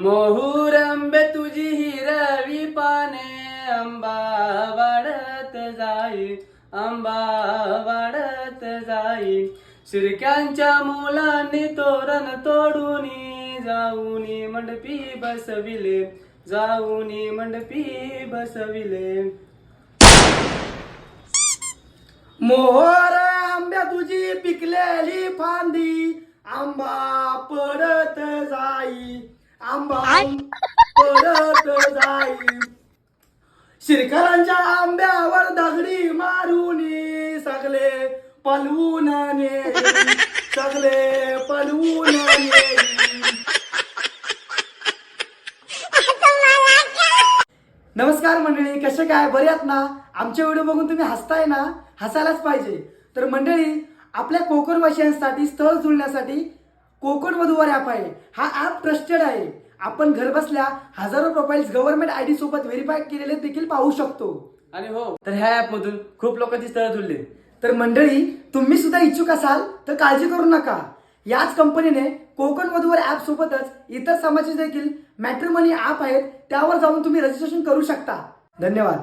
मोहूर आंबे तुझी हिरवी पाने आंबा वाढत जाई आंबा वाढत जाई शिरक्यांच्या मुलांनी तोरण तोडूनी जाऊनी मंडपी बसविले जाऊनी मंडपी बसविले मोहर आंब्या तुझी पिकलेली फांदी आंबा पडत जाई आंबा पडत जाई शिरकरांच्या आंब्यावर दगडी मारूनी सगळे पलवून नेई सगळे पलवून नेई नमस्कार मंडळी, कसे काय बरे आहात ना? आमचे व्हिडिओ बघून तुम्ही हसताय ना? हसायलाच पाहिजे. तर मंडळी, आपल्या कोकणवासियांसाठी स्थळ जुळण्यासाठी कोकण वधूवर ॲप आहे. हा ॲप ट्रस्टेड आहे. आपण घर बसल्या हजारो प्रोफाइल्स गव्हर्नमेंट आयडी सोबत व्हेरीफाय केलेले देखील पाहू शकतो. आणि हो, तर ह्या ऍप मधून खूप लोकांची स्थळ जुळले. तर मंडळी, तुम्ही सुद्धा इच्छुक असाल तर काळजी करू नका. याच कंपनीने कोकण वधूवर ॲप सोबतच इतर समाजाचे देखील मॅट्रिमनी ॲप आहेत, त्यावर जाऊन तुम्ही रजिस्ट्रेशन करू शकता. धन्यवाद.